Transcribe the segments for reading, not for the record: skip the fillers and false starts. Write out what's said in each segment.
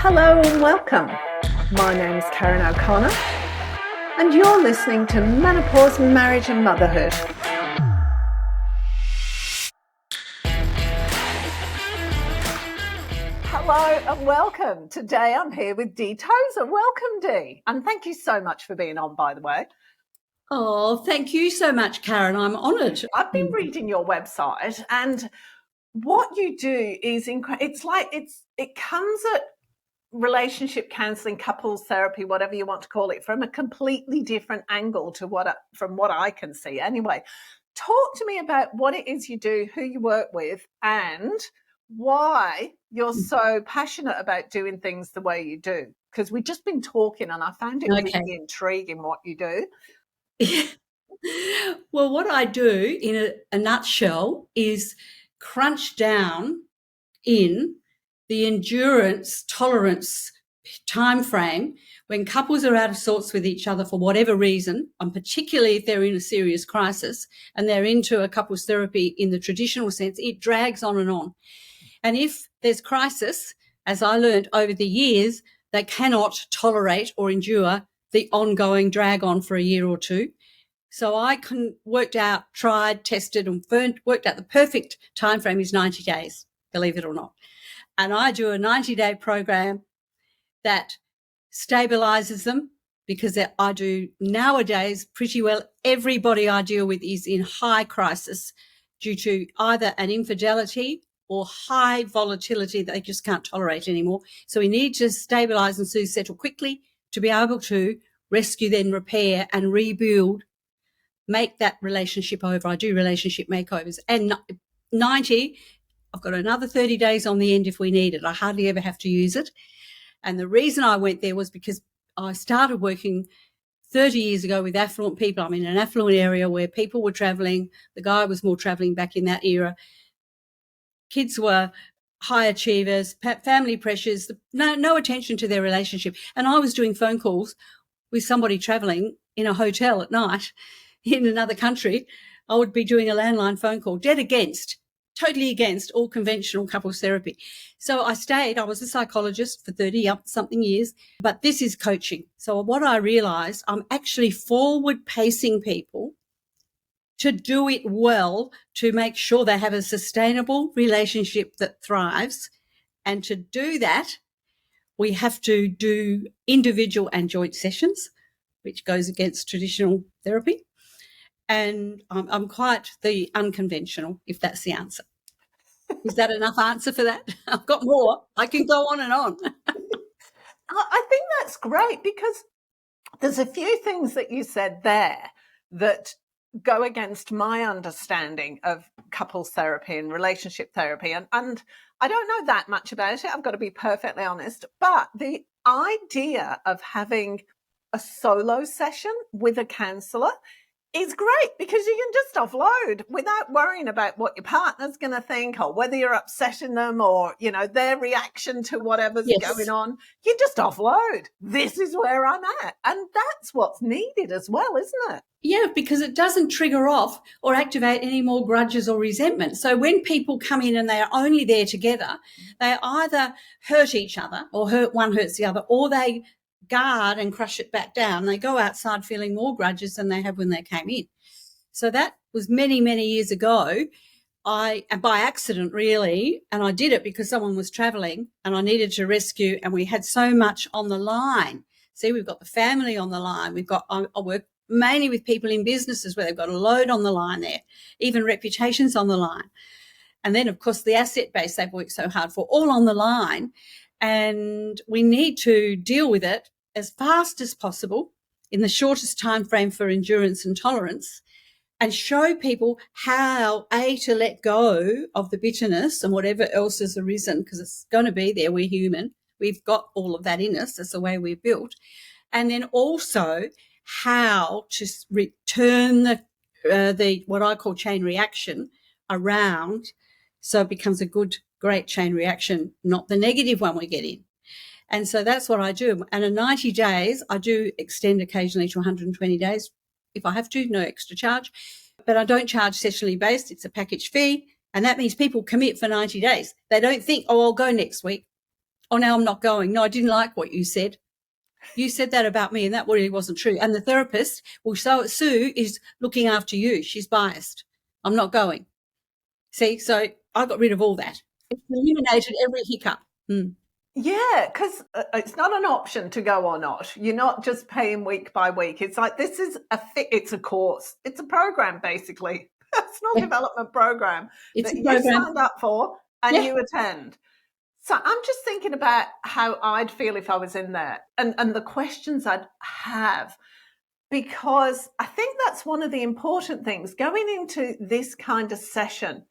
Hello and welcome. My name's Karen O'Connor and you're listening to Menopause, Marriage and Motherhood. Hello and welcome. Today I'm here with Deirdre Tozer. Welcome, Dee. And thank you so much for being on, by the way. Oh, thank you so much, Karen. I'm honoured. I've been reading your website and what you do is it comes at relationship counselling, couples therapy, whatever you want to call it, from a completely different angle from what I can see. Anyway, talk to me about what it is you do, who you work with, and why you're so passionate about doing things the way you do. Because we've just been talking and I found it really intriguing what you do. Well, what I do in a nutshell is crunch down in the endurance, tolerance time frame when couples are out of sorts with each other for whatever reason, and particularly if they're in a serious crisis and they're into a couples therapy in the traditional sense, it drags on and on. And if there's crisis, as I learned over the years, they cannot tolerate or endure the ongoing drag on for a year or two. So I tried, tested and worked out the perfect time frame is 90 days, believe it or not. And I do a 90-day program that stabilises them because I do nowadays pretty well everybody I deal with is in high crisis due to either an infidelity or high volatility that they just can't tolerate anymore. So we need to stabilise and settle quickly to be able to rescue, then repair and rebuild, make that relationship over. I do relationship makeovers. And 90, I've got another 30 days on the end if we need it. I hardly ever have to use it. And the reason I went there was because I started working 30 years ago with affluent people. I'm in an affluent area where people were travelling. The guy was more travelling back in that era. Kids were high achievers, family pressures, no attention to their relationship. And I was doing phone calls with somebody travelling in a hotel at night in another country. I would be doing a landline phone call, totally against all conventional couples therapy. So I was a psychologist for 30-something years, but this is coaching. So what I realised, I'm actually forward-pacing people to do it well, to make sure they have a sustainable relationship that thrives. And to do that, we have to do individual and joint sessions, which goes against traditional therapy. And I'm quite the unconventional, if that's the answer. Is that enough answer for that? I've got more. I can go on and on. I think that's great because there's a few things that you said there that go against my understanding of couples therapy and relationship therapy. And I don't know that much about it, I've got to be perfectly honest. But the idea of having a solo session with a counsellor is great because you can just offload without worrying about what your partner's going to think or whether you're upsetting them or, their reaction to whatever's going on. You just offload. This is where I'm at. And that's what's needed as well, isn't it? Yeah, because it doesn't trigger off or activate any more grudges or resentment. So when people come in and they are only there together, they either hurt each other or one hurts the other, or they guard and crush it back down. They go outside feeling more grudges than they had when they came in. So that was many, many years ago. And by accident really, and I did it because someone was travelling and I needed to rescue, and we had so much on the line. See, we've got the family on the line. I work mainly with people in businesses where they've got a load on the line there, even reputations on the line. And then, of course, the asset base they've worked so hard for, all on the line. And we need to deal with it as fast as possible in the shortest time frame for endurance and tolerance, and show people how, to let go of the bitterness and whatever else has arisen, because it's going to be there. We're human. We've got all of that in us. That's the way we're built. And then also how to return the what I call chain reaction around, so it becomes a good, great chain reaction, not the negative one we get in. And so that's what I do. And in 90 days, I do extend occasionally to 120 days if I have to, no extra charge. But I don't charge sessionally based. It's a package fee. And that means people commit for 90 days. They don't think, I'll go next week. Oh, now I'm not going. No, I didn't like what you said. You said that about me and that really wasn't true. And the therapist, well, so Sue is looking after you. She's biased. I'm not going. See, so I got rid of all that. It eliminated every hiccup. Yeah, because it's not an option to go or not. You're not just paying week by week. It's like this is it's a course. It's a program, basically. Personal development program It's that a you program. signed up for and you attend. So I'm just thinking about how I'd feel if I was in there and the questions I'd have, because I think that's one of the important things. Going into this kind of session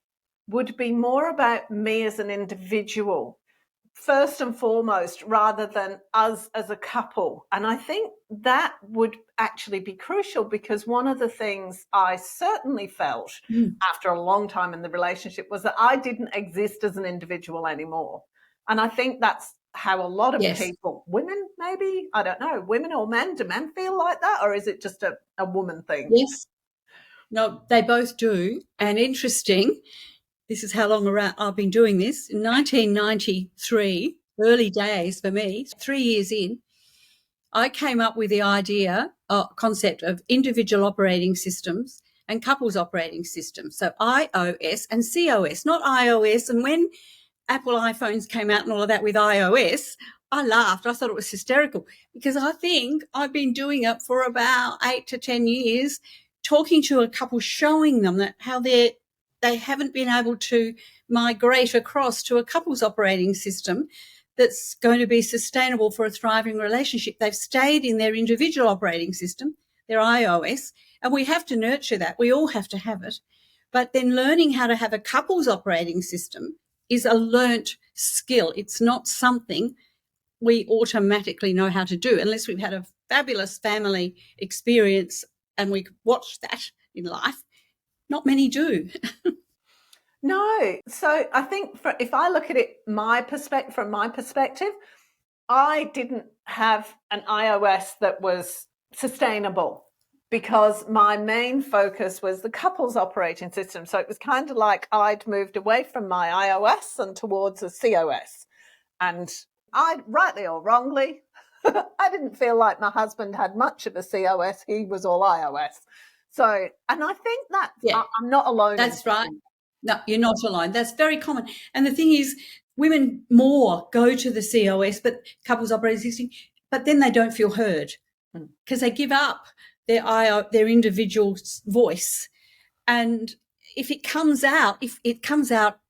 would be more about me as an individual, first and foremost, rather than us as a couple. And I think that would actually be crucial, because one of the things I certainly felt after a long time in the relationship was that I didn't exist as an individual anymore. And I think that's how a lot of people, women maybe, I don't know, women or men, do men feel like that? Or is it just a woman thing? Yes. No, they both do. And interesting, this is how long I've been doing this. In 1993, early days for me, 3 years in, I came up with the concept of individual operating systems and couples operating systems. So iOS and COS, not iOS. And when Apple iPhones came out and all of that with iOS, I laughed. I thought it was hysterical, because I think I've been doing it for about 8 to 10 years, talking to a couple, showing them that how they haven't been able to migrate across to a couples operating system that's going to be sustainable for a thriving relationship. They've stayed in their individual operating system, their iOS, and we have to nurture that. We all have to have it. But then learning how to have a couples operating system is a learnt skill. It's not something we automatically know how to do unless we've had a fabulous family experience and we watch that in life. Not many do. No. So I think if I look at it from my perspective, I didn't have an iOS that was sustainable, because my main focus was the couples operating system. So it was kind of like I'd moved away from my iOS and towards a COS. And I, rightly or wrongly, I didn't feel like my husband had much of a COS. He was all iOS. So, and I think that I'm not alone. That's right. No, you're not alone. That's very common. And the thing is, women more go to the COS, but couples operating system, but then they don't feel heard because they give up their individual voice. And if it comes out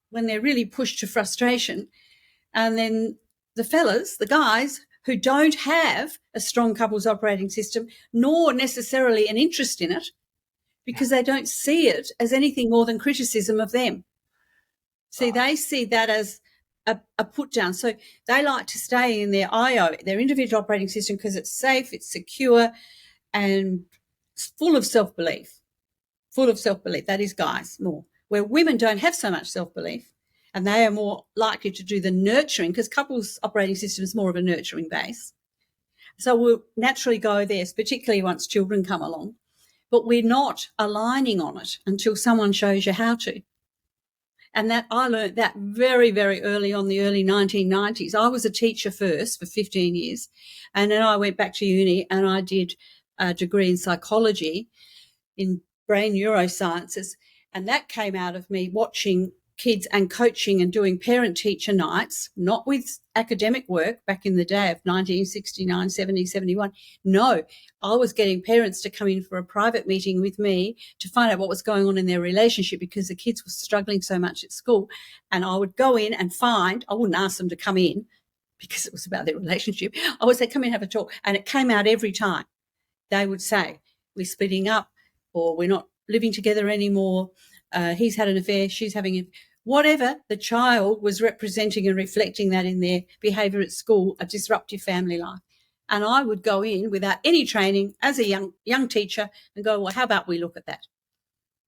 when they're really pushed to frustration, and then the fellas, the guys who don't have a strong couples operating system, nor necessarily an interest in it, because they don't see it as anything more than criticism of them. See, they see that as a put down. So they like to stay in their their individual operating system, because it's safe, it's secure, and it's full of self-belief. That is guys more. Where women don't have so much self-belief, and they are more likely to do the nurturing, because couples operating system is more of a nurturing base. So we'll naturally go there, particularly once children come along. But we're not aligning on it until someone shows you how to. And that I learned that very, very early on, the early 1990s. I was a teacher first for 15 years, and then I went back to uni and I did a degree in psychology, in brain neurosciences, and that came out of me watching kids and coaching and doing parent-teacher nights, not with academic work back in the day of 1969, 70, 71. No, I was getting parents to come in for a private meeting with me to find out what was going on in their relationship, because the kids were struggling so much at school. And I would go in and I wouldn't ask them to come in because it was about their relationship. I would say, come in, have a talk. And it came out every time. They would say, we're splitting up, or we're not living together anymore. He's had an affair, she's having a... Whatever, the child was representing and reflecting that in their behaviour at school, a disruptive family life. And I would go in without any training as a young teacher and go, well, how about we look at that?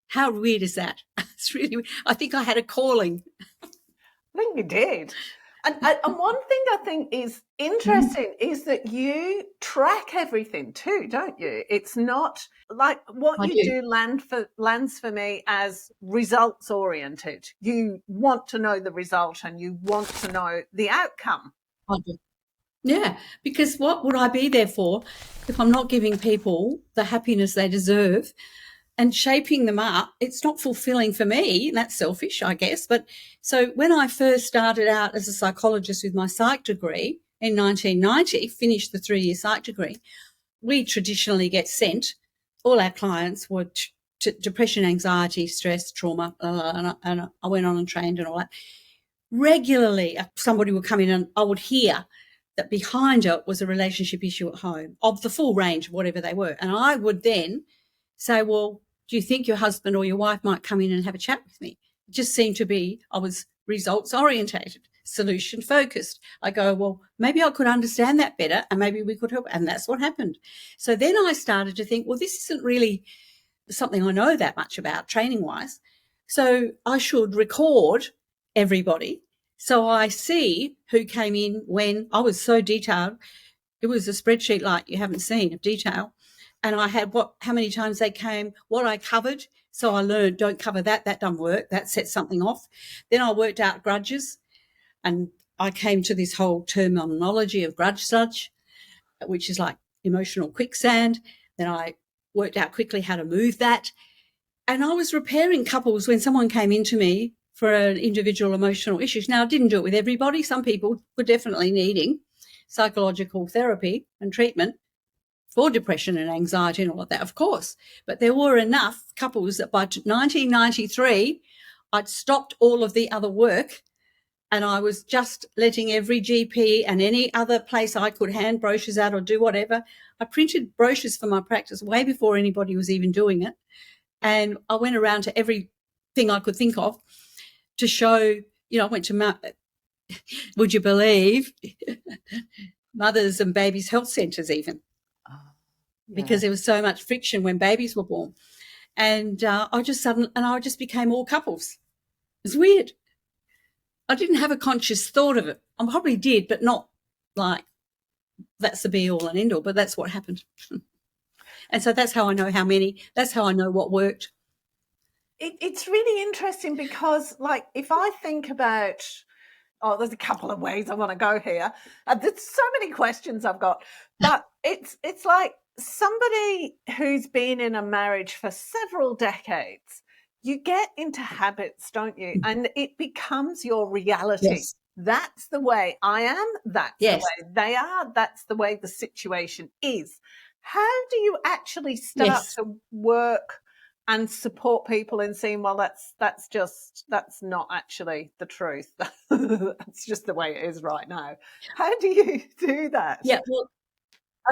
How weird is that? It's really weird. I think I had a calling. I think you did. And one thing I think is interesting is that you track everything too, don't you? It's not like what you do lands for me as results oriented. You want to know the result and you want to know the outcome. I do. Yeah, because what would I be there for if I'm not giving people the happiness they deserve and shaping them up? It's not fulfilling for me. That's selfish, I guess. But so when I first started out as a psychologist with my psych degree in 1990, finished the 3-year psych degree, we traditionally get sent, all our clients were to depression, anxiety, stress, trauma, and I went on and trained and all that. Regularly, somebody would come in and I would hear that behind it was a relationship issue at home of the full range of whatever they were. And I would then say, well, do you think your husband or your wife might come in and have a chat with me? It just seemed to be, I was results orientated, solution focused. I go, well, maybe I could understand that better and maybe we could help. And that's what happened. So then I started to think, well, this isn't really something I know that much about training wise. So I should record everybody. So I see who came in when. I was so detailed. It was a spreadsheet like you haven't seen of detail. And I had how many times they came, what I covered. So I learned, don't cover that. That doesn't work. That sets something off. Then I worked out grudges. And I came to this whole terminology of grudge sludge, which is like emotional quicksand. Then I worked out quickly how to move that. And I was repairing couples when someone came into me for an individual emotional issues. Now, I didn't do it with everybody. Some people were definitely needing psychological therapy and treatment for depression and anxiety and all of that, of course. But there were enough couples that by 1993, I'd stopped all of the other work and I was just letting every GP and any other place I could hand brochures out or do whatever. I printed brochures for my practice way before anybody was even doing it. And I went around to everything I could think of to show, I went to, would you believe, mothers and babies' health centres even, because there was so much friction when babies were born. And I just became all couples. It's weird. I didn't have a conscious thought of it. I probably did, but not like that's the be-all and end-all, but that's what happened. And so that's how I know how many, that's how I know what worked. It's really interesting because, like, if I think about, there's a couple of ways I want to go here. There's so many questions I've got, but it's like somebody who's been in a marriage for several decades, you get into habits, don't you? And it becomes your reality. Yes. That's the way I am. That's Yes. the way they are. That's the way the situation is. How do you actually start to work and support people in seeing, well, that's not actually the truth. That's just the way it is right now. How do you do that? Yeah, well,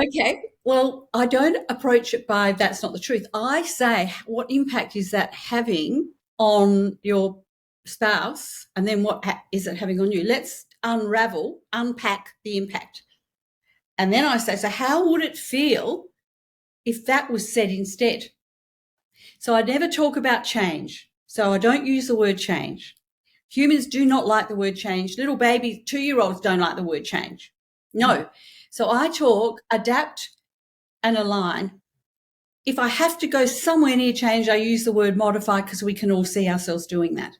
okay. Well, I don't approach it by that's not the truth. I say, what impact is that having on your spouse? And then what is it having on you? Let's unpack the impact. And then I say, so how would it feel if that was said instead? So I never talk about change. So I don't use the word change. Humans do not like the word change. Little babies, 2-year-olds don't like the word change. No. So I talk, adapt and align. If I have to go somewhere near change, I use the word modify because we can all see ourselves doing that.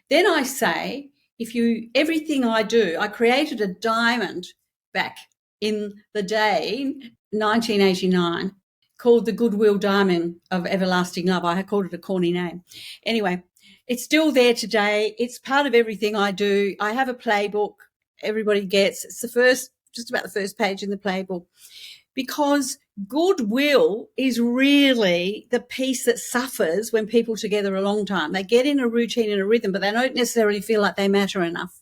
Then I say, everything I do, I created a diamond back in the day, 1989, called the Goodwill Diamond of Everlasting Love. I called it a corny name. Anyway, it's still there today. It's part of everything I do. I have a playbook everybody gets. It's just about the first page in the playbook, because goodwill is really the piece that suffers when people are together a long time. They get in a routine and a rhythm, but they don't necessarily feel like they matter enough.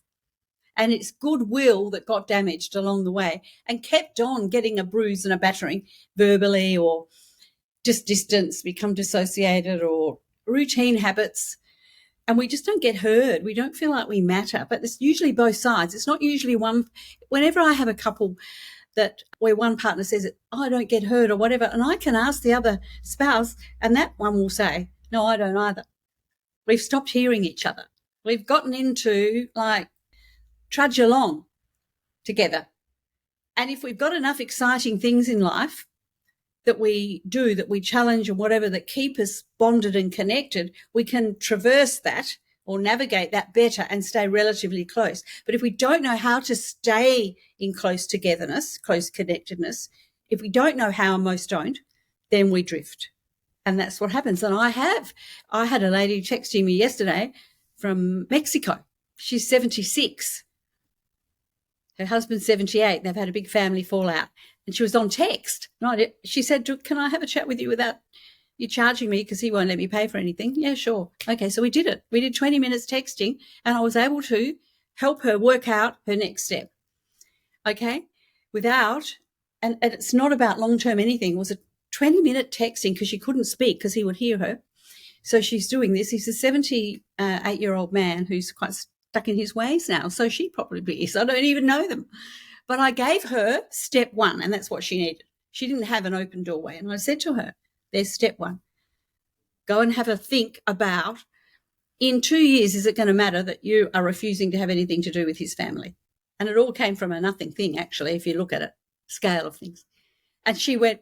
And it's goodwill that got damaged along the way and kept on getting a bruise and a battering verbally, or just distance, become dissociated, or routine habits. And we just don't get heard. We don't feel like we matter. But it's usually both sides. It's not usually one. Whenever I have a couple where one partner says, I don't get heard or whatever, and I can ask the other spouse, and that one will say, no, I don't either. We've stopped hearing each other. We've gotten into trudge along together. And if we've got enough exciting things in life that we do, that we challenge or whatever, that keep us bonded and connected, we can traverse that or navigate that better and stay relatively close. But if we don't know how to stay in close togetherness, close connectedness, if we don't know how, and most don't, then we drift. And that's what happens. And I had a lady texting me yesterday from Mexico. She's 76. Her husband's 78. They've had a big family fallout. And she was on text. She said, can I have a chat with you without you charging me, because he won't let me pay for anything? Yeah, sure. Okay, so we did it. We did 20 minutes texting, and I was able to help her work out her next step. Okay? And it's not about long-term anything. It was a 20-minute texting because she couldn't speak because he would hear her. So she's doing this. He's a 78-year-old man who's quite stuck in his ways now. So she probably is. I don't even know them. But I gave her step one, and that's what she needed. She didn't have an open doorway. And I said to her, there's step one. Go and have a think about, in 2 years, is it going to matter that you are refusing to have anything to do with his family? And it all came from a nothing thing, actually, if you look at it, scale of things. And she went,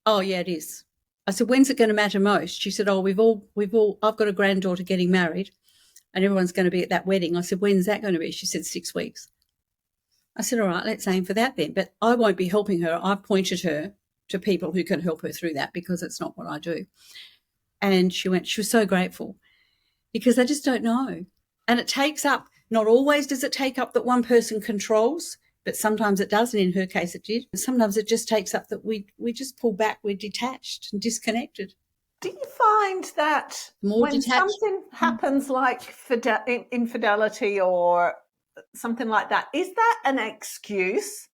oh, yeah, it is. I said, when's it going to matter most? She said, oh, I've got a granddaughter getting married and everyone's going to be at that wedding. I said, when's that going to be? She said, 6 weeks. I said, all right, let's aim for that then. But I won't be helping her. I've pointed her to people who can help her through that, because it's not what I do. And she was so grateful, because they just don't know. And it takes up, not always does it take up that one person controls, but sometimes it does, and in her case it did. And sometimes it just takes up that we just pull back, we're detached and disconnected. Do you find that when something happens like infidelity or something like that, is that an excuse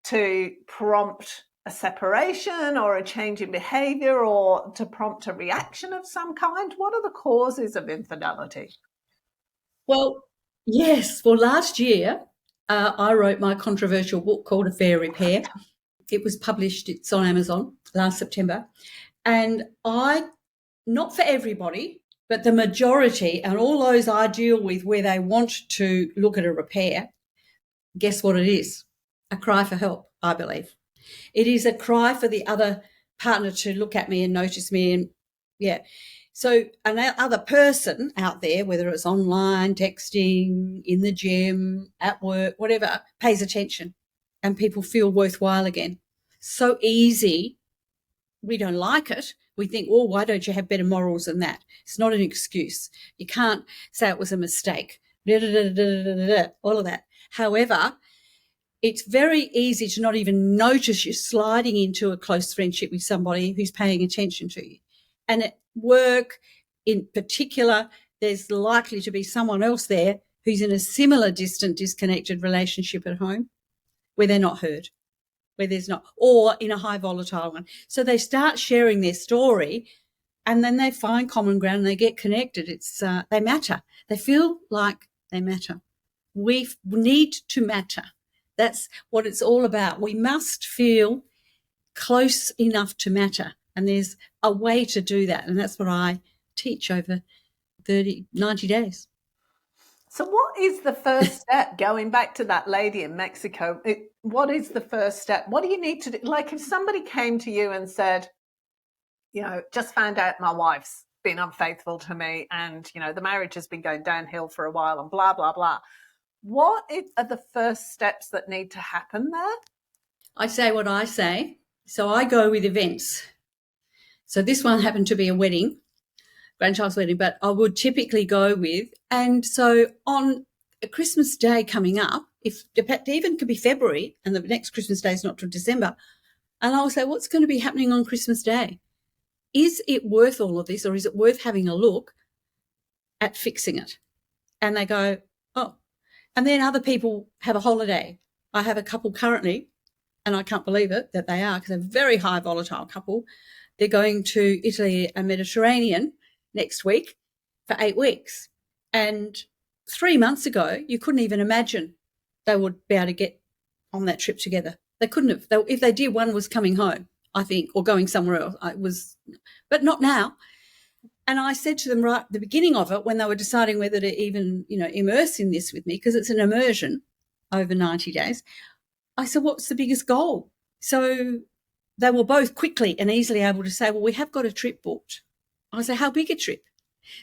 to prompt a separation or a change in behaviour, or to prompt a reaction of some kind? What are the causes of infidelity? Well, yes. Well, last year I wrote my controversial book called Affair Repair. It was published, it's on Amazon last September. And not for everybody, but the majority, and all those I deal with where they want to look at a repair, guess what it is? A cry for help, I believe. It is a cry for the other partner to look at me and notice me. And yeah. So another person out there, whether it's online, texting, in the gym, at work, whatever, pays attention, and people feel worthwhile again. So easy. We don't like it. We think, well, why don't you have better morals than that? It's not an excuse. You can't say it was a mistake. All of that. However, it's very easy to not even notice you're sliding into a close friendship with somebody who's paying attention to you. And at work in particular, there's likely to be someone else there who's in a similar distant, disconnected relationship at home where they're not heard, where there's not, or in a high volatile one. So they start sharing their story, and then they find common ground and they get connected. They matter. They feel like they matter. We need to matter. That's what it's all about. We must feel close enough to matter. And there's a way to do that. And that's what I teach over 90 days. So what is the first step? Going back to that lady in Mexico, what is the first step? What do you need to do? Like if somebody came to you and said, just found out my wife's been unfaithful to me, and, the marriage has been going downhill for a while and blah, blah, blah. What are the first steps that need to happen there? I say what I say. So I go with events. So this one happened to be a wedding, grandchild's wedding, but I would typically go with, and so on a Christmas Day coming up, if even could be February and the next Christmas Day is not till December, and I'll say, what's going to be happening on Christmas Day? Is it worth all of this, or is it worth having a look at fixing it? And they go, oh. And then other people have a holiday. I have a couple currently, and I can't believe it that they are, because they're a very high volatile couple. They're going to Italy and Mediterranean next week for 8 weeks. And 3 months ago, you couldn't even imagine they would be able to get on that trip together. They couldn't have. If they did, one was coming home, I think, or going somewhere else. But not now. And I said to them right at the beginning of it, when they were deciding whether to even, immerse in this with me, because it's an immersion over 90 days, I said, what's the biggest goal? So they were both quickly and easily able to say, well, we have got a trip booked. I said, how big a trip?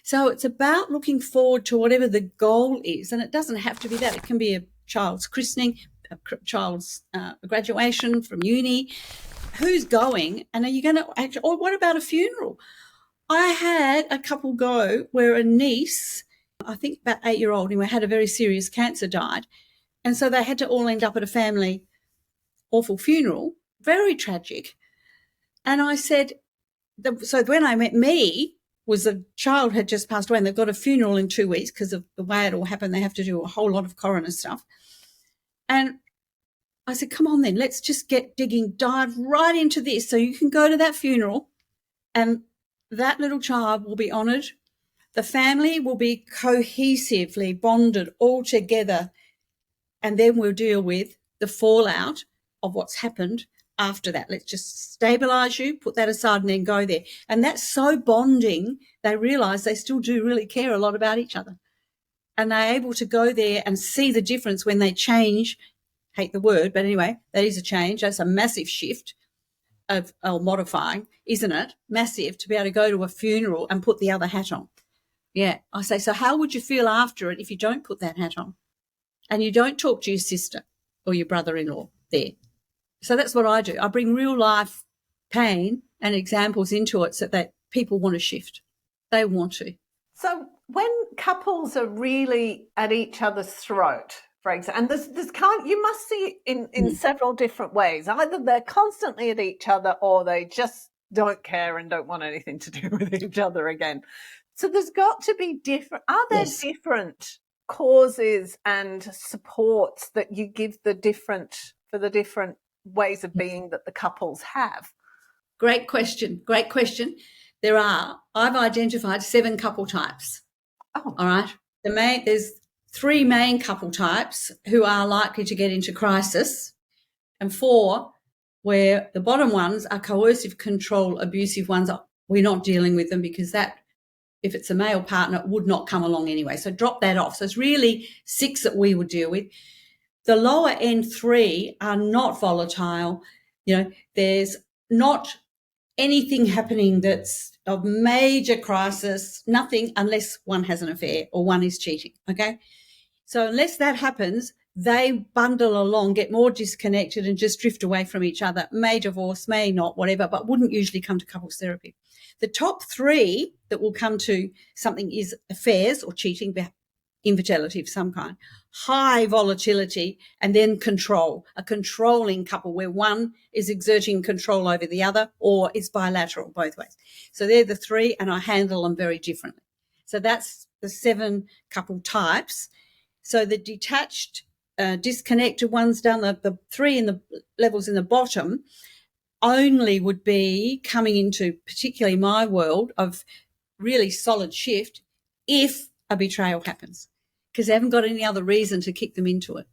So it's about looking forward to whatever the goal is, and it doesn't have to be that. It can be a child's christening, a child's graduation from uni. Who's going, and are you going to actually, or what about a funeral? I had a couple go where a niece, I think about 8-year-old, who had a very serious cancer, died. And so they had to all end up at a family awful funeral, very tragic. And I said, so when I met me, was a child had just passed away and they've got a funeral in 2 weeks because of the way it all happened. They have to do a whole lot of coroner stuff. And I said, come on then, let's just dive right into this. So you can go to that funeral and that little child will be honoured. The family will be cohesively bonded all together. And then we'll deal with the fallout of what's happened after that. Let's just stabilise you, put that aside and then go there. And that's so bonding, they realise they still do really care a lot about each other. And they're able to go there and see the difference when they change. Hate the word, but anyway, that is a change. That's a massive shift of modifying, isn't it? Massive, to be able to go to a funeral and put the other hat on. Yeah, I say, so how would you feel after it if you don't put that hat on and you don't talk to your sister or your brother-in-law there? So that's what I do. I bring real life pain and examples into it so that people want to shift. They want to. So when couples are really at each other's throat, for example, and there's you must see it in several different ways. Either they're constantly at each other or they just don't care and don't want anything to do with each other again. So there's got to be different. Are there different causes and supports that you give for the different ways of being that the couples have? Great question. There are. I've identified 7 couple types. Oh. All right. There's 3 main couple types who are likely to get into crisis, and 4 where the bottom ones are coercive, control, abusive ones. We're not dealing with them because that, if it's a male partner, would not come along anyway. So drop that off. So it's really 6 that we would deal with. The lower end 3 are not volatile. There's not anything happening that's of major crisis, nothing, unless one has an affair or one is cheating, okay? So unless that happens, they bundle along, get more disconnected and just drift away from each other, may divorce, may not, whatever, but wouldn't usually come to couples therapy. The top 3 that will come to something is affairs or cheating, infidelity of some kind, high volatility, and then control, a controlling couple where one is exerting control over the other or is bilateral both ways. So they're the 3, and I handle them very differently. So that's the 7 couple types. So the detached, disconnected ones down the 3 in the levels in the bottom only would be coming into particularly my world of really solid shift if a betrayal happens, because they haven't got any other reason to kick them into it.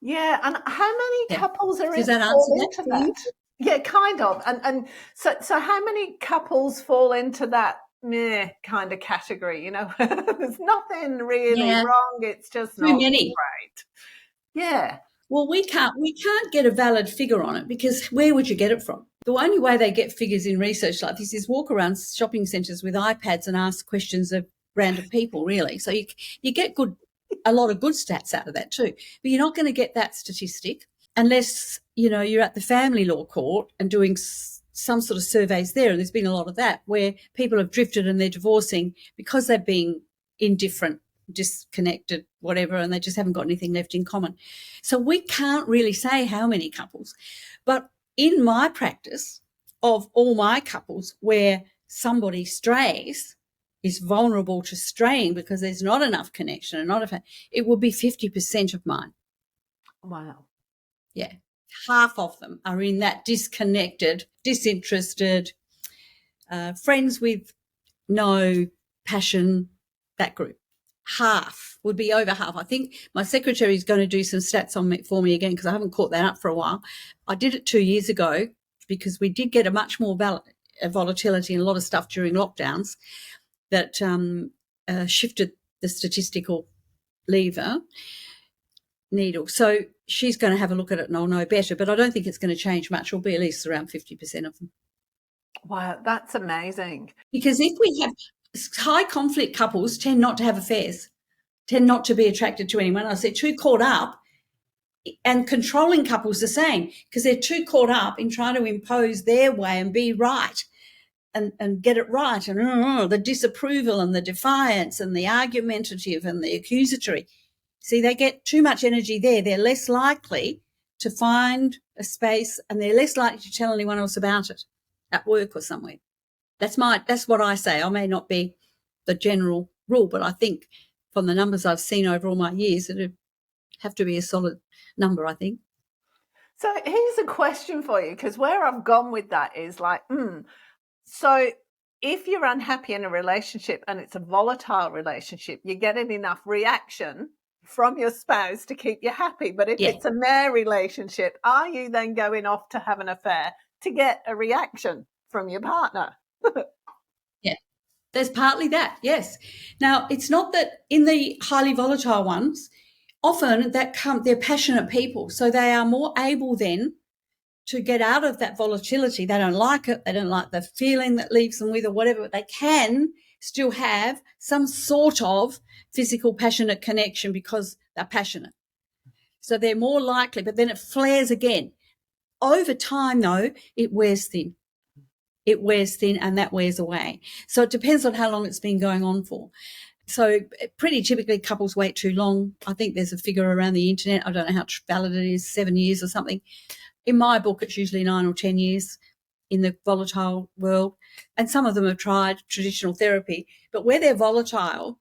Yeah, and how many couples are Does that answer that? Yeah, kind of. And so how many couples fall into that meh kind of category? There's nothing really wrong. It's just too not many. Right. Yeah. Well, we can't get a valid figure on it, because where would you get it from? The only way they get figures in research like this is walk around shopping centres with iPads and ask questions of random people, really. So you get a lot of good stats out of that too. But you're not going to get that statistic unless, you're at the family law court and doing some sort of surveys there. And there's been a lot of that where people have drifted and they're divorcing because they've been indifferent, disconnected, whatever, and they just haven't got anything left in common. So we can't really say how many couples. But in my practice, of all my couples where somebody strays, is vulnerable to straying because there's not enough connection and it will be 50% of mine. Wow. Yeah. Half of them are in that disconnected, disinterested, friends with no passion, that group. Half would be over half. I think my secretary is going to do some stats on it for me again, because I haven't caught that up for a while. I did it 2 years ago because we did get a much more volatility and a lot of stuff during lockdowns that shifted the statistical needle. So she's going to have a look at it and I'll know better, but I don't think it's going to change much. It'll be at least around 50% of them. Wow, that's amazing. Because if we have high conflict couples tend not to have affairs, tend not to be attracted to anyone else. They're too caught up, and controlling couples the same, because they're too caught up in trying to impose their way and be right and get it right, and the disapproval and the defiance and the argumentative and the accusatory. See, they get too much energy there. They're less likely to find a space, and they're less likely to tell anyone else about it at work or somewhere. That's what I say. I may not be the general rule, but I think from the numbers I've seen over all my years, it would have to be a solid number, I think. So here's a question for you, because where I've gone with that is like, so if you're unhappy in a relationship and it's a volatile relationship, you're getting enough reaction from your spouse to keep you happy. But if it's a mere relationship, are you then going off to have an affair to get a reaction from your partner? Yeah, there's partly that, yes. Now, it's not that in the highly volatile ones, often they're passionate people, so they are more able then to get out of that volatility. They don't like it. They don't like the feeling that leaves them with or whatever, but they can still have some sort of physical passionate connection because they're passionate. So they're more likely, but then it flares again. Over time, though, it wears thin. It wears thin, and that wears away. So it depends on how long it's been going on for. So pretty typically couples wait too long. I think there's a figure around the internet. I don't know how valid it is, 7 years or something. In my book, it's usually 9 or 10 years in the volatile world. And some of them have tried traditional therapy. But where they're volatile,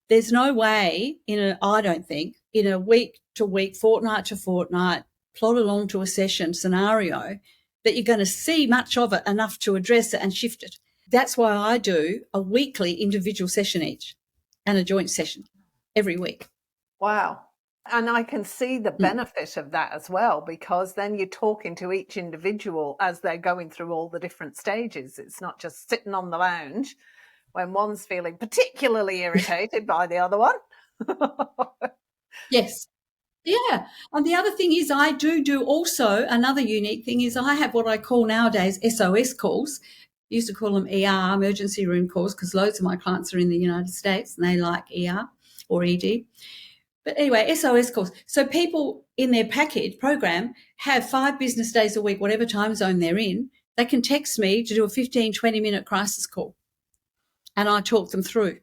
there's no way I don't think, in a week to week, fortnight to fortnight, plod along to a session scenario, that you're going to see much of it enough to address it and shift it. That's why I do a weekly individual session each and a joint session every week. Wow. And I can see the benefit of that as well, because then you're talking to each individual as they're going through all the different stages. It's not just sitting on the lounge when one's feeling particularly irritated by the other one. Yes. Yeah. And the other thing is I do also, another unique thing is I have what I call nowadays SOS calls. I used to call them ER, emergency room calls, because loads of my clients are in the United States and they like ER or ED. But anyway, SOS calls. So people in their package program have 5 business days a week, whatever time zone they're in. They can text me to do a 15, 20-minute crisis call, and I talk them through.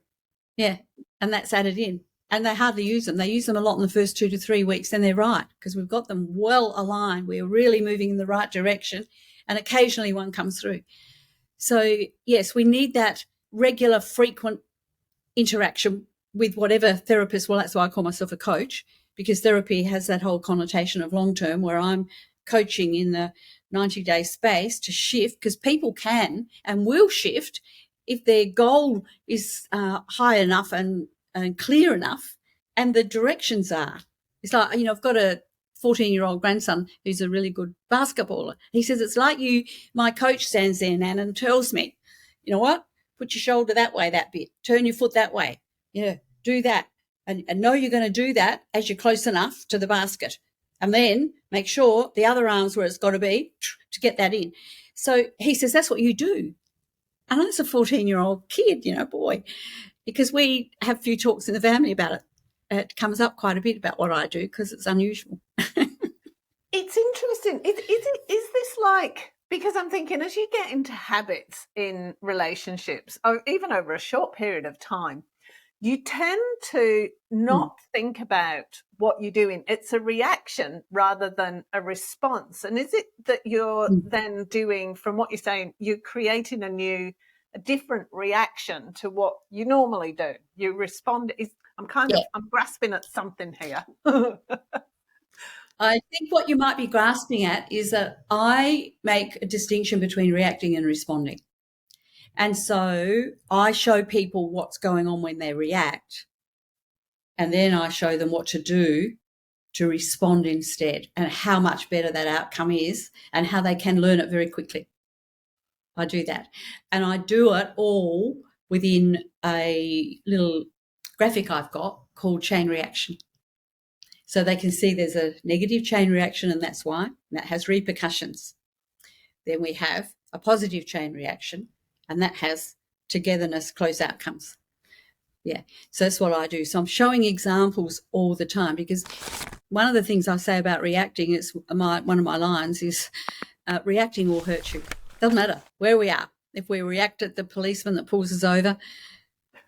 Yeah, and that's added in. And they hardly use them. They use them a lot in the first 2 to 3 weeks, then they're right, because we've got them well aligned. We're really moving in the right direction, and occasionally one comes through. So, yes, we need that regular, frequent interaction with whatever therapist. Well, that's why I call myself a coach, because therapy has that whole connotation of long-term, where I'm coaching in the 90-day space to shift, because people can and will shift if their goal is high enough and clear enough, and the directions are. It's like, I've got a 14-year-old grandson who's a really good basketballer. He says, it's like my coach stands there, Nan, and tells me, you know what, put your shoulder that way, that bit, turn your foot that way, do that, and know you're going to do that as you're close enough to the basket, and then make sure the other arm's where it's got to be to get that in. So he says, that's what you do. And it's a 14-year-old kid, boy, because we have a few talks in the family about it. It comes up quite a bit about what I do, because it's unusual. It's interesting. Is this like, because I'm thinking, as you get into habits in relationships, or even over a short period of time, you tend to not think about what you're doing. It's a reaction rather than a response. And is it that you're then doing, from what you're saying, you're creating a different reaction to what you normally do? You respond. I'm grasping at something here. I think what you might be grasping at is that I make a distinction between reacting and responding. And so I show people what's going on when they react, and then I show them what to do to respond instead, and how much better that outcome is, and how they can learn it very quickly. I do that. And I do it all within a little graphic I've got called chain reaction. So they can see there's a negative chain reaction, and that's why, and that has repercussions. Then we have a positive chain reaction, and that has togetherness, close outcomes. Yeah, so that's what I do. So I'm showing examples all the time, because one of the things I say about reacting is one of my lines is reacting will hurt you. Doesn't matter where we are. If we react at the policeman that pulls us over,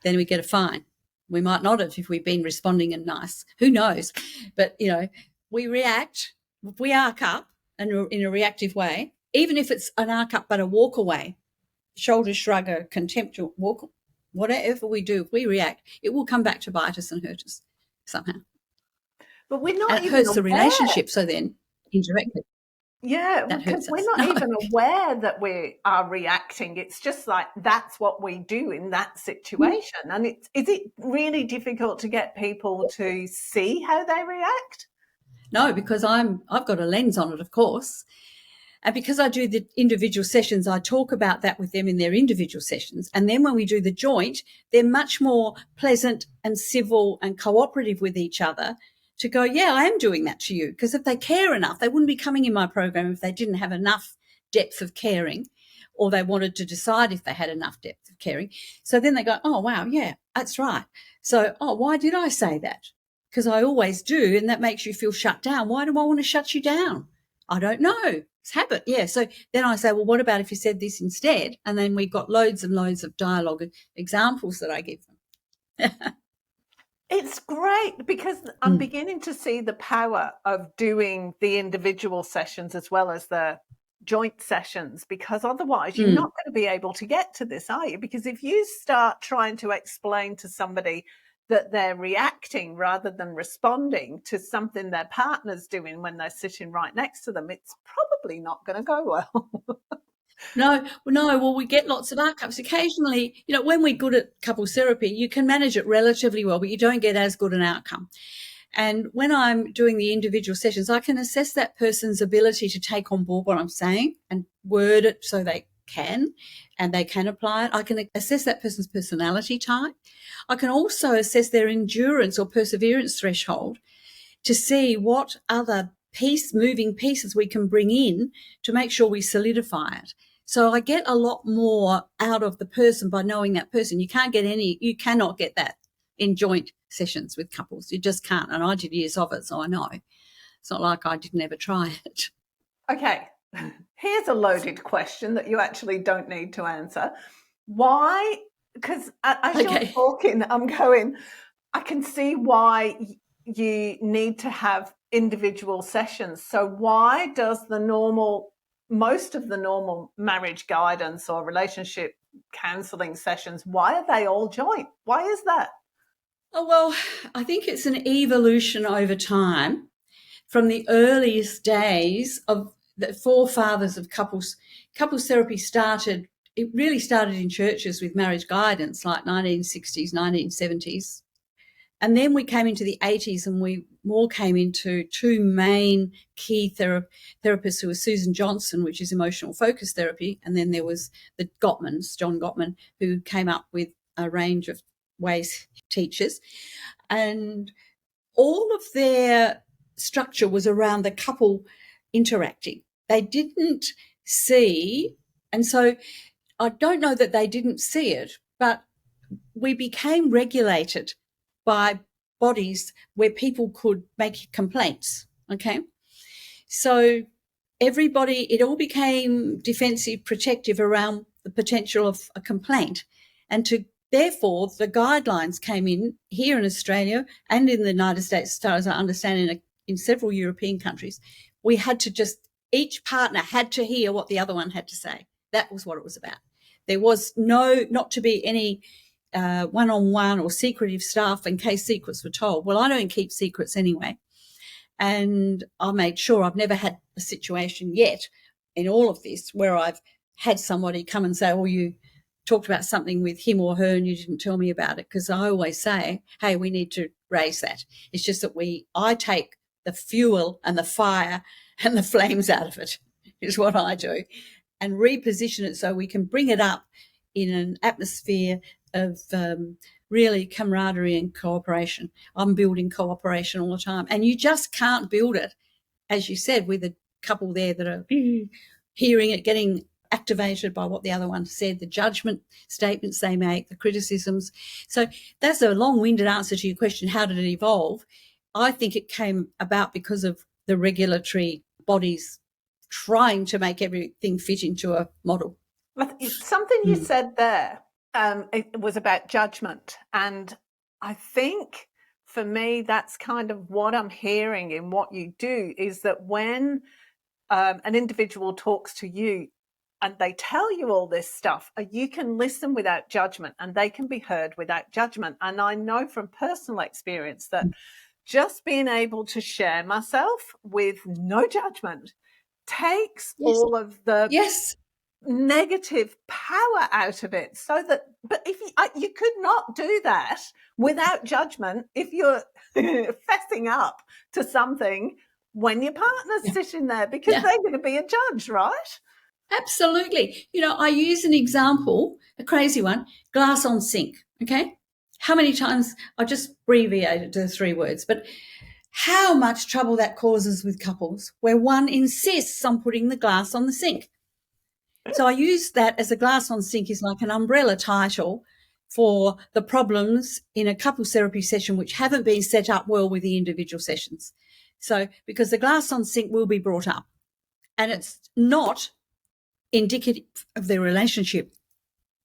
then we get a fine. We might not have if we've been responding and nice. Who knows? But, we react. We arc up in a reactive way, even if it's an arc up but a walk away, shoulder shrug, a contempt walk, whatever we do, if we react, it will come back to bite us and hurt us somehow. But we're not and it even hurts aware. The relationship, so then indirectly. Yeah, because we're not even aware that we are reacting. It's just like that's what we do in that situation. And is it really difficult to get people to see how they react? No, because I've got a lens on it, of course. And because I do the individual sessions, I talk about that with them in their individual sessions. And then when we do the joint, they're much more pleasant and civil and cooperative with each other to go, yeah, I am doing that to you. Because if they care enough, they wouldn't be coming in my program if they didn't have enough depth of caring, or they wanted to decide if they had enough depth of caring. So then they go, oh, wow, yeah, that's right. So, why did I say that? Because I always do, and that makes you feel shut down. Why do I want to shut you down? I don't know. It's habit, yeah. So then I say, well, what about if you said this instead? And then we've got loads and loads of dialogue examples that I give them. It's great because I'm beginning to see the power of doing the individual sessions as well as the joint sessions, because otherwise you're not going to be able to get to this, are you? Because if you start trying to explain to somebody that they're reacting rather than responding to something their partner's doing when they're sitting right next to them, it's probably not going to go well. No. Well, we get lots of arc-ups. Occasionally, when we're good at couples therapy, you can manage it relatively well, but you don't get as good an outcome. And when I'm doing the individual sessions, I can assess that person's ability to take on board what I'm saying and word it so they can, and they can apply it. I can assess that person's personality type. I can also assess their endurance or perseverance threshold to see what other moving pieces we can bring in to make sure we solidify it. So I get a lot more out of the person by knowing that person. You cannot get that in joint sessions with couples. You just can't. And I did years of it, so I know. It's not like I didn't ever try it. Okay. Here's a loaded question that you actually don't need to answer. Why? Because as you're talking, I'm going, I can see why you need to have individual sessions. So why does most of the normal marriage guidance or relationship counselling sessions, why are they all joint? Why is that? Oh, well, I think it's an evolution over time from the earliest days of the forefathers of couples therapy started. It really started in churches with marriage guidance, like 1960s, 1970s. And then we came into the 80s and we more came into two main key therapists, who were Susan Johnson, which is emotional focus therapy, and then there was the Gottmans, John Gottman, who came up with a range of ways, teachers. And all of their structure was around the couple interacting. They didn't see, and so I don't know that they didn't see it, but we became regulated by bodies where people could make complaints, okay? So it all became defensive, protective around the potential of a complaint. And therefore, the guidelines came in here in Australia and in the United States, as far as I understand, in several European countries. We had to each partner had to hear what the other one had to say. That was what it was about. There was not to be any one-on-one or secretive stuff in case secrets were told. Well, I don't keep secrets anyway. And I made sure I've never had a situation yet in all of this where I've had somebody come and say, oh, you talked about something with him or her and you didn't tell me about it. Because I always say, hey, we need to raise that. It's just that I take the fuel and the fire and the flames out of it, is what I do, and reposition it so we can bring it up in an atmosphere of really camaraderie and cooperation. I'm building cooperation all the time. And you just can't build it, as you said, with a couple there that are hearing it, getting activated by what the other one said, the judgment statements they make, the criticisms. So that's a long-winded answer to your question, how did it evolve? I think it came about because of the regulatory bodies trying to make everything fit into a model. Something you said there, it was about judgment. And I think for me, that's kind of what I'm hearing in what you do, is that when an individual talks to you and they tell you all this stuff, you can listen without judgment and they can be heard without judgment. And I know from personal experience that just being able to share myself with no judgment takes all of the negative power out of it. So that, but if you could not do that without judgment if you're fessing up to something when your partner's sitting there, because they're going to be a judge, right? Absolutely. You know, I use an example, a crazy one, glass on sink, okay? How many times, I just abbreviated to 3 words, but how much trouble that causes with couples where one insists on putting the glass on the sink. So I use that as a glass on sink is like an umbrella title for the problems in a couples therapy session which haven't been set up well with the individual sessions. So because the glass on sink will be brought up and it's not indicative of the relationship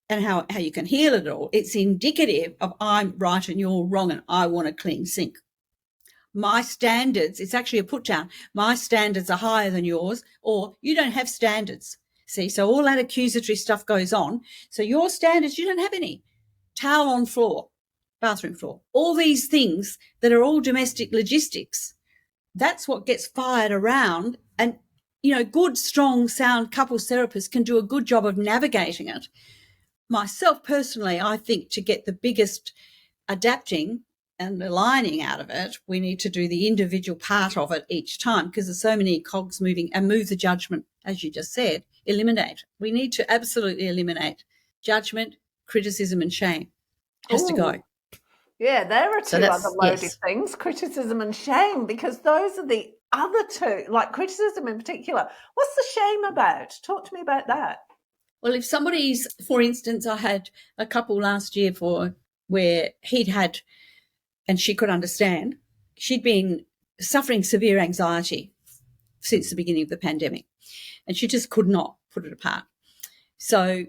and how you can heal it all. It's indicative of I'm right and you're wrong and I want a clean sink. My standards, it's actually a put down, my standards are higher than yours, or you don't have standards. See, so all that accusatory stuff goes on. So your standards, you don't have any. Towel on floor, bathroom floor, all these things that are all domestic logistics. That's what gets fired around. And, you know, good, strong, sound couples therapists can do a good job of navigating it. Myself personally, I think to get the biggest adapting and aligning out of it, we need to do the individual part of it each time because there's so many cogs moving, and move the judgment, as you just said, eliminate. We need to absolutely eliminate judgment, criticism and shame. Has to go. Yeah, there are two other loaded things, criticism and shame, because those are the other two, like criticism in particular. What's the shame about? Talk to me about that. Well, if somebody's, for instance, I had a couple last year where he'd had, and she could understand, she'd been suffering severe anxiety since the beginning of the pandemic, and she just could not put it apart. So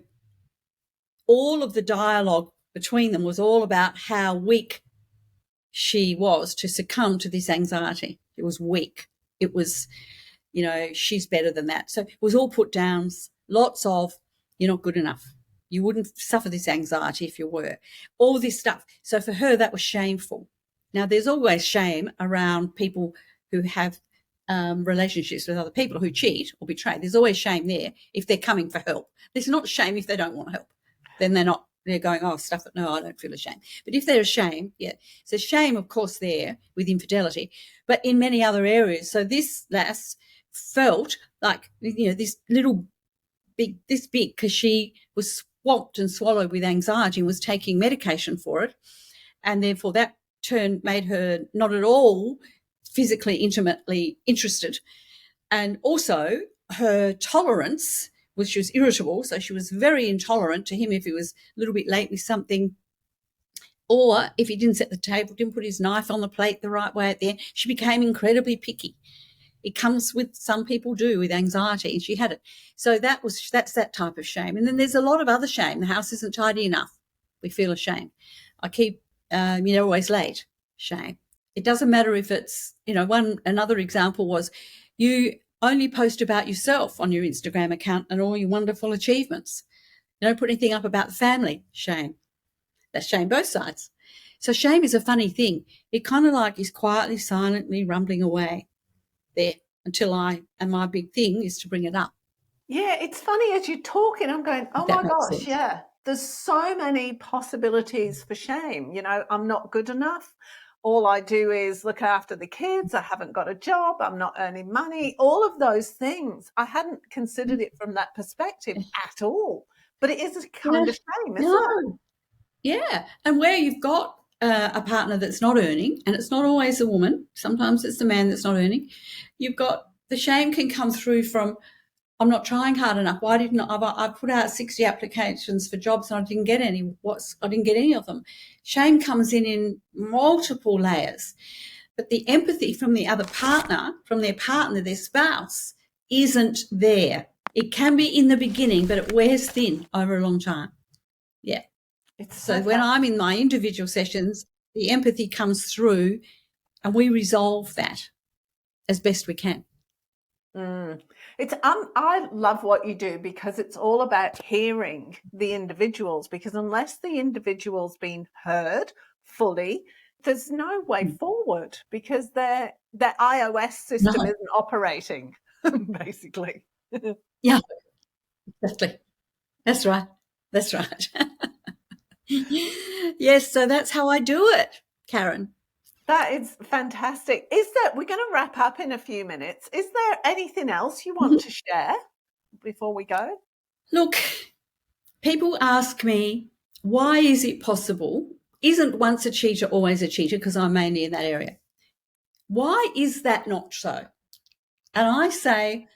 all of the dialogue between them was all about how weak she was to succumb to this anxiety. It was weak. It was, you know, she's better than that. So it was all put downs, lots of, you're not good enough. You wouldn't suffer this anxiety if you were. All this stuff. So for her, that was shameful. Now, there's always shame around people who have relationships with other people who cheat or betray. There's always shame there if they're coming for help. There's not shame if they don't want help. Then they're going, oh, stuff it. No, I don't feel ashamed. But if they're ashamed, so shame, of course, there with infidelity, but in many other areas. So this lass felt like, you know, this big, because she was swamped and swallowed with anxiety and was taking medication for it. And therefore that made her not at all physically, intimately interested. And also her tolerance, which was irritable, so she was very intolerant to him if he was a little bit late with something, or if he didn't set the table, didn't put his knife on the plate the right way at the end. She became incredibly picky. It comes with, some people do, with anxiety, and she had it. So that's that type of shame. And then there's a lot of other shame. The house isn't tidy enough. We feel ashamed. I keep, always late. Shame. It doesn't matter if it's, another example was you only post about yourself on your Instagram account and all your wonderful achievements. You don't put anything up about the family. Shame. That's shame both sides. So shame is a funny thing. It kind of like is quietly, silently rumbling away there until and my big thing is to bring it up. Yeah, it's funny as you're talking, I'm going, oh my gosh, sense. Yeah. There's so many possibilities for shame. You know, I'm not good enough. All I do is look after the kids. I haven't got a job. I'm not earning money. All of those things. I hadn't considered it from that perspective at all. But it is a kind of shame, isn't it? Yeah. And where you've got a partner that's not earning, and it's not always a woman, sometimes it's the man that's not earning, you've got the shame can come through from, I'm not trying hard enough. Why didn't I put out 60 applications for jobs and I didn't get any? I didn't get any of them. Shame comes in multiple layers. But the empathy from the other partner, from their partner, their spouse, isn't there. It can be in the beginning, but it wears thin over a long time. Yeah. So when I'm in my individual sessions, the empathy comes through and we resolve that as best we can. I love what you do because it's all about hearing the individuals, because unless the individual's been heard fully, there's no way forward because their iOS system isn't operating, basically. Yeah, exactly. That's right. That's right. Yes, so that's how I do it, Karen. That is fantastic. We're going to wrap up in a few minutes. Is there anything else you want to share before we go? Look, people ask me, why is it possible? Isn't once a cheater always a cheater? Because I'm mainly in that area. Why is that not so? And I say,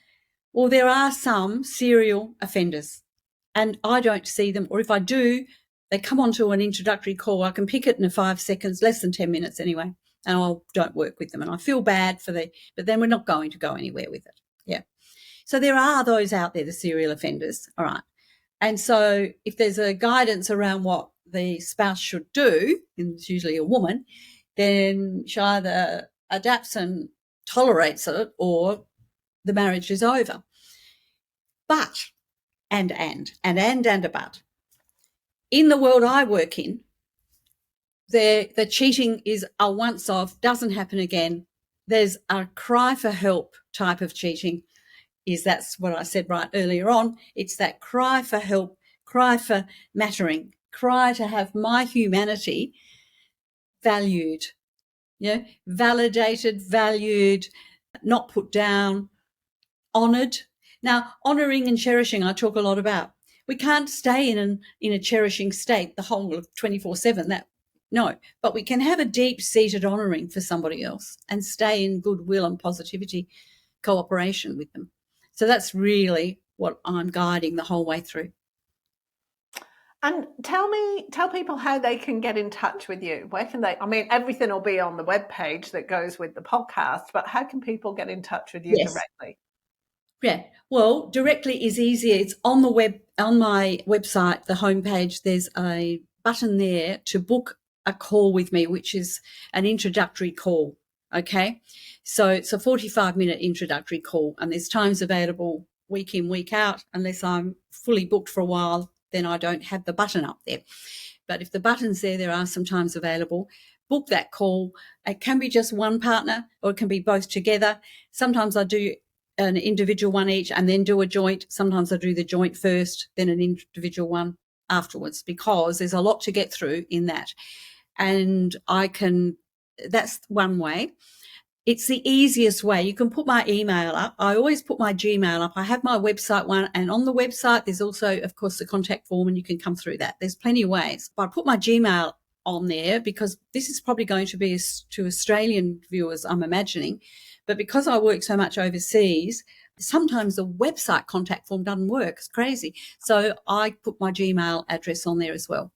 well, there are some serial offenders and I don't see them, or if I do, they come onto an introductory call. I can pick it in 5 seconds, less than 10 minutes anyway, and I don't work with them. And I feel bad but then we're not going to go anywhere with it. Yeah. So there are those out there, the serial offenders. All right. And so if there's a guidance around what the spouse should do, and it's usually a woman, then she either adapts and tolerates it or the marriage is over. But, and a but. In the world I work in, the cheating is a once off, doesn't happen again. There's a cry for help type of cheating. That's what I said right earlier on. It's that cry for help, cry for mattering, cry to have my humanity valued, validated, valued, not put down, honoured. Now, honouring and cherishing, I talk a lot about. We can't stay in a cherishing state the whole of 24/7. No, but we can have a deep-seated honouring for somebody else and stay in goodwill and positivity, cooperation with them. So that's really what I'm guiding the whole way through. And tell people how they can get in touch with you. Where can they? I mean, everything will be on the webpage that goes with the podcast, but how can people get in touch with you directly? Yeah, well, directly is easier. It's on the web, on my website, the homepage. There's a button there to book a call with me, which is an introductory call. Okay, so it's a 45-minute introductory call, and there's times available week in, week out. Unless I'm fully booked for a while, then I don't have the button up there. But if the button's there, there are some times available. Book that call. It can be just one partner, or it can be both together. Sometimes I do an individual one each and then do a joint. Sometimes I do the joint first, then an individual one afterwards, because there's a lot to get through in that. And that's one way. It's the easiest way. You can put my email up. I always put my Gmail up. I have my website one, and on the website there's also, of course, the contact form, and you can come through that. There's plenty of ways. But I put my Gmail on there because this is probably going to be to Australian viewers, I'm imagining. But because I work so much overseas, sometimes the website contact form doesn't work. It's crazy. So I put my Gmail address on there as well.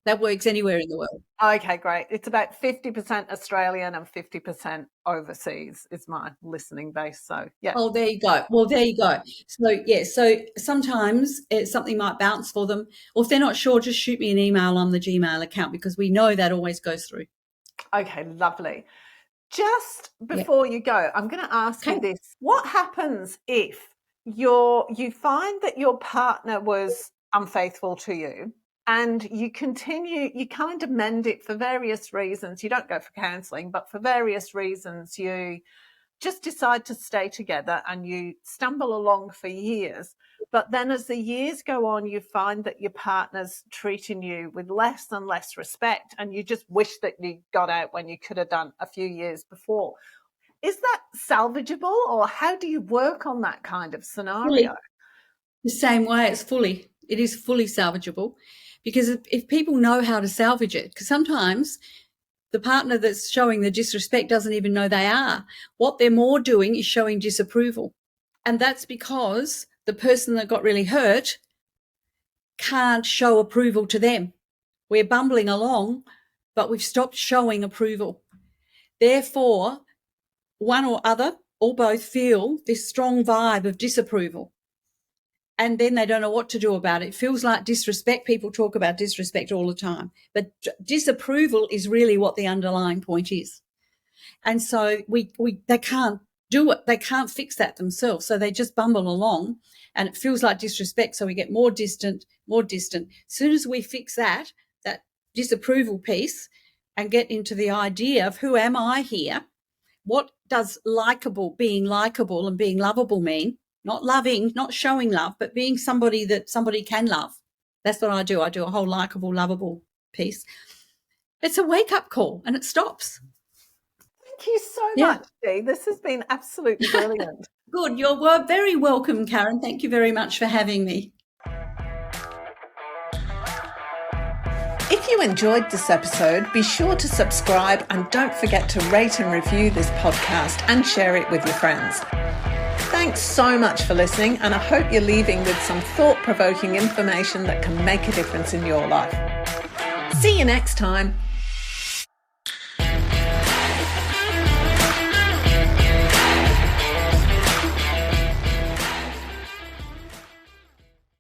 That works anywhere in the world. Okay, great. It's about 50% Australian and 50% overseas is my listening base. So, yeah. Oh, there you go. Well, there you go. So, yeah, so sometimes something might bounce for them. Or if they're not sure, just shoot me an email on the Gmail account, because we know that always goes through. Okay, lovely. Just before you go, I'm going to ask you this. What happens if you find that your partner was unfaithful to you and you kind of mend it for various reasons? You don't go for counselling, but for various reasons you just decide to stay together and you stumble along for years. But then as the years go on, you find that your partner's treating you with less and less respect, and you just wish that you got out when you could have done a few years before. Is that salvageable, or how do you work on that kind of scenario? The same way, it is fully salvageable, because if people know how to salvage it, because sometimes the partner that's showing the disrespect doesn't even know they are. What they're more doing is showing disapproval. And that's because the person that got really hurt can't show approval to them. We're bumbling along, but we've stopped showing approval. Therefore, one or other or both feel this strong vibe of disapproval. And then they don't know what to do about it. It feels like disrespect. People talk about disrespect all the time. But disapproval is really what the underlying point is. And so they can't do it. They can't fix that themselves. So they just bumble along and it feels like disrespect. So we get more distant. As soon as we fix that disapproval piece and get into the idea of who am I here? What does being likable and being lovable mean? Not loving, not showing love, but being somebody that somebody can love. That's what I do. I do a whole likable, lovable piece. It's a wake-up call and it stops. Thank you so much, Dee. This has been absolutely brilliant. Good. You're very welcome, Karen. Thank you very much for having me. If you enjoyed this episode, be sure to subscribe and don't forget to rate and review this podcast and share it with your friends. Thanks so much for listening, and I hope you're leaving with some thought-provoking information that can make a difference in your life. See you next time.